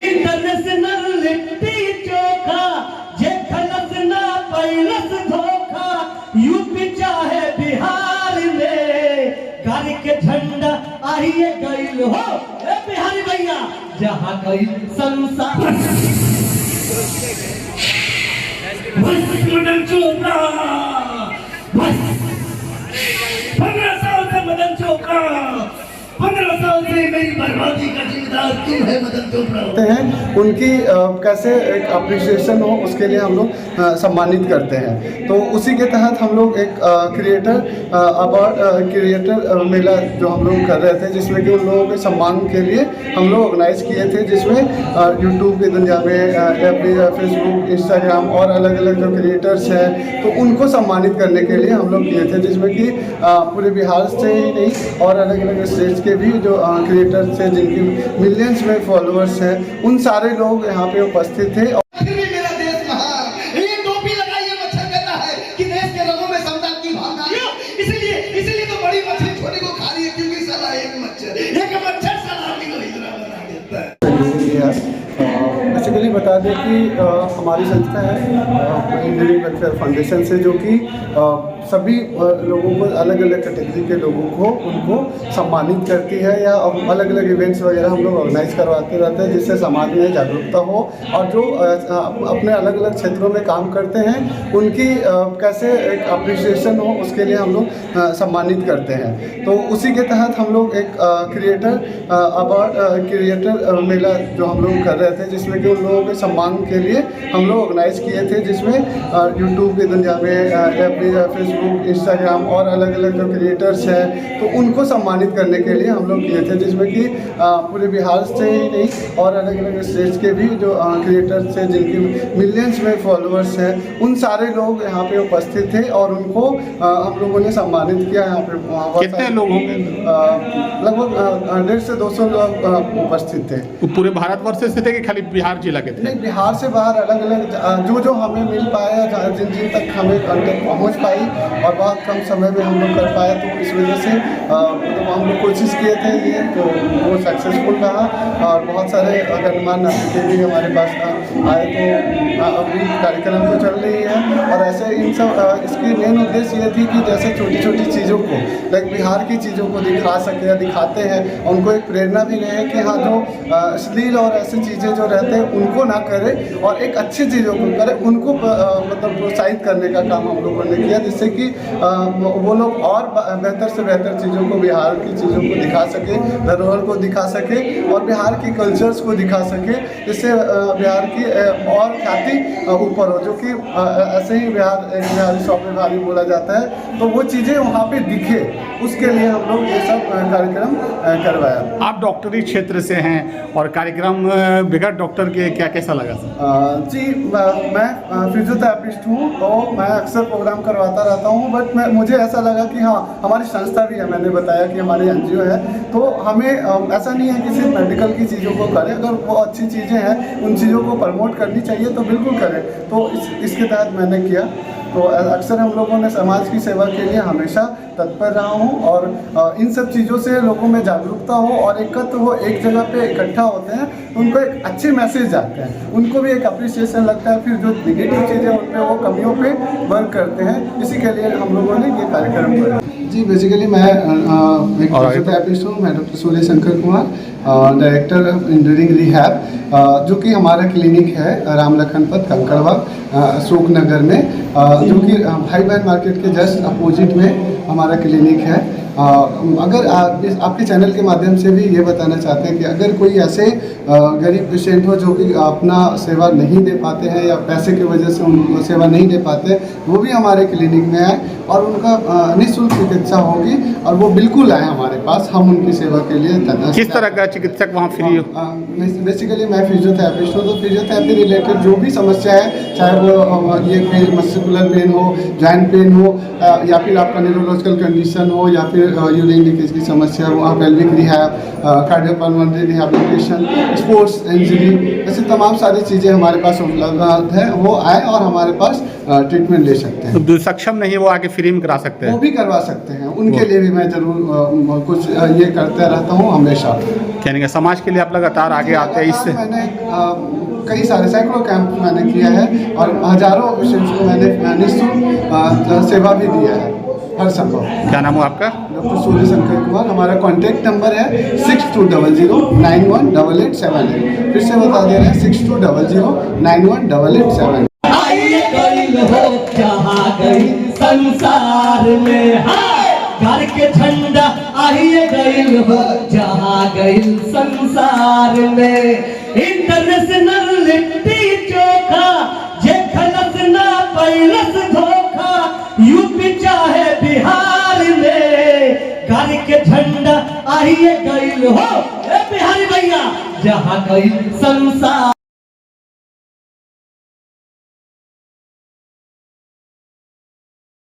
International litti chokha जे खलस ना पैलस धोखा UP चाहे बिहार में गाड़ी के झंडा आइए गईल हो ए बिहारी भैया जहाँ गई संसार मदन चोपड़ा 15 साल से मदन चोपड़ा 15 साल से मेरी बर्बादी का जिम्मेदार तुम है मदन चोपड़ा हैं उनकी कैसे एक अप्रिसिएशन हो उसके लिए हम लोग सम्मानित करते हैं। तो उसी के तहत हम लोग एक क्रिएटर अवार्ड क्रिएटर मेला जो हम लोग कर रहे थे जिसमें कि उन लोगों के सम्मान के लिए हम लोग ऑर्गेनाइज किए थे, जिसमें यूट्यूब की दुनिया में फेसबुक इंस्टाग्राम और अलग अलग जो क्रिएटर्स हैं तो उनको सम्मानित करने के लिए हम लोग किए थे, जिसमें कि पूरे बिहार से ही नहीं और अलग अलग स्टेट्स के भी जो क्रिएटर्स हैं जिनकी मिलियंस में फॉलोअर्स हैं उन सारे लोग यहाँ पे उपस्थित थे। मेरा देश महान ये टोपी लगाइए मच्छर कहता है कि देश के रंगों में समता की भावना इसलिए तो बड़ी मछली छोटी को खा रही है क्योंकि साला एक मच्छर सलामी को हिजरा बना देता है। बेसिकली बता दें कि हमारी संस्था है इंडियन वेलफेयर फाउंडेशन से जो कि सभी लोगों को अलग अलग कैटेगरी के लोगों को उनको सम्मानित करती है या अलग अलग इवेंट्स वगैरह हम लोग ऑर्गेनाइज करवाते रहते हैं जिससे समाज में जागरूकता हो और जो अपने अलग अलग क्षेत्रों में काम करते हैं उनकी कैसे एक अप्रिसिएशन हो उसके लिए हम लोग सम्मानित करते हैं। तो उसी के तहत हम लोग एक क्रिएटर अवार्ड क्रिएटर मेला जो हम लोग कर रहे थे जिसमें कि उन लोगों के सम्मान के लिए हम लोग ऑर्गेनाइज किए थे, जिसमें यूट्यूब की दुनिया में फेसबुक इंस्टाग्राम और अलग अलग जो क्रिएटर्स हैं तो उनको सम्मानित करने के लिए हम लोग किए थे, जिसमें कि पूरे बिहार से ही नहीं और अलग अलग स्टेट्स के भी जो क्रिएटर्स हैं जिनकी मिलियंस में फॉलोअर्स हैं उन सारे लोग यहाँ पे उपस्थित थे और उनको हम लोगों ने सम्मानित किया। यहाँ पे कितने लोग होंगे? लगभग 150 से 200 लोग उपस्थित थे। तो पूरे भारतवर्ष से थे कि खाली बिहार जिला के थे? नहीं, बिहार से बाहर अलग अलग जो हमें मिल पाया जिन तक हमें कंटेंट पहुँच पाई और बहुत कम समय में हम लोग कर पाए तो इस वजह से मतलब हम लोग कोशिश किए थे ये तो वो सक्सेसफुल रहा और बहुत सारे गणमान्य अतिथि भी हमारे पास आए। तो अभी कार्यक्रम तो चल रही है और ऐसे इन सब इसकी मेन उद्देश्य ये थी कि जैसे छोटी छोटी चीज़ों को लाइक बिहार की चीज़ों को दिखा सके या दिखाते हैं उनको एक प्रेरणा भी रहे कि हाँ जो अश्लील और ऐसी चीज़ें जो रहते हैं उनको ना करें और एक अच्छी चीज़ों को करें, उनको मतलब प्रोत्साहित करने का काम हम लोगों ने किया जिससे कि वो लोग और बेहतर से बेहतर चीज़ों को बिहार की चीज़ों को दिखा सके, धरोहर को दिखा सके और बिहार की कल्चर्स को दिखा सके जिससे बिहार की और ख्याति ऊपर हो, जो कि ऐसे ही बिहारी सौंपे भारी बोला जाता है तो वो चीज़ें वहाँ पे दिखे उसके लिए हम लोग ये सब कार्यक्रम करवाया। आप डॉक्टरी क्षेत्र से हैं और कार्यक्रम बगैर डॉक्टर के क्या कैसा लगा सर? जी मैं फिजियोथेरेपिस्ट हूँ तो मैं अक्सर प्रोग्राम करवाता रहता हूँ बट मुझे ऐसा लगा कि हाँ हमारी संस्था भी है, मैंने बताया कि हमारी NGO है तो हमें ऐसा नहीं है कि सिर्फ मेडिकल की चीज़ों को करें, अगर वो अच्छी चीज़ें हैं उन चीज़ों को प्रमोट करनी चाहिए तो बिल्कुल करें। तो इसके तहत मैंने किया तो अक्सर हम लोगों ने समाज की सेवा के लिए हमेशा तत्पर रहा हूँ और इन सब चीज़ों से लोगों में जागरूकता हो और एकत्र हो, एक जगह पे इकट्ठा होते हैं तो उनको एक अच्छे मैसेज जाते हैं, उनको भी एक अप्रिसिएशन लगता है, फिर जो निगेटिव चीज़ें उन पर वो कमियों पे वर्क करते हैं। इसी के लिए हम लोगों ने ये कार्यक्रम किया। जी बेसिकली मैं एक फिजियोथेरेपिस्ट हूँ, मैं doctor Surya Shankar Kumar, director of engineering rehab जो कि हमारा क्लिनिक है राम लखन पथ कंकड़बाग अशोक नगर में जो कि भाई बहन मार्केट के जस्ट अपोजिट में हमारा क्लिनिक है। अगर आपके चैनल के माध्यम से भी ये बताना चाहते हैं कि अगर कोई ऐसे गरीब पेशेंट हो जो कि अपना सेवा नहीं दे पाते हैं या पैसे की वजह से उनको सेवा नहीं दे पाते, वो भी हमारे क्लिनिक में आए और उनका निःशुल्क चिकित्सा होगी और वो बिल्कुल आए हमारे पास, हम उनकी सेवा के लिए। किस तरह का चिकित्सक वहाँ फ्री हो? बेसिकली मैं फिजियोथेरेपिस्ट हूँ तो फिजियोथेरेपी रिलेटेड जो भी समस्या है, चाहे वो ये पेन मस्कुलर पेन हो, जॉइंट पेन हो या फिर आपका न्यूरोलॉजिकल कंडीशन हो या फिर यूरिन लीकेज की समस्या हो, pelvic rehab, cardiopulmonary rehabilitation, sports injury, ऐसी तमाम सारी चीज़ें हमारे पास उपलब्ध है, वो आए और हमारे पास ट्रीटमेंट ले सकते हैं। तो जो सक्षम नहीं है वो आके फ्री में करा सकते वो हैं। भी करवा सकते हैं, उनके लिए भी मैं जरूर कुछ ये करते रहता हूँ हमेशा। यानी कि समाज के लिए आप लगातार आगे आते हैं इससे। मैंने कई सारे सैकड़ों कैंप मैंने किया है और हजारों पेशेंट्स को मैंने निःशुल्क सेवा भी दिया है हर संभव। क्या नाम हो आपका? डॉक्टर सूर्य शंकर कुमार। हमारा कॉन्टैक्ट नंबर है 6200918878। फिर से बता दे रहे हैं 6200918878। आइए गइल हो जहाँ गई संसार में, हाय घर के झंडा आइए गइल हो जहाँ गई संसार में। इंटरनेशनल लिट्टी चोखा जे खलस ना पैलस धोखा, यूपी चाहे बिहार में घर के झंडा आइए गइल हो ए बिहारी भैया जहाँ गई संसार।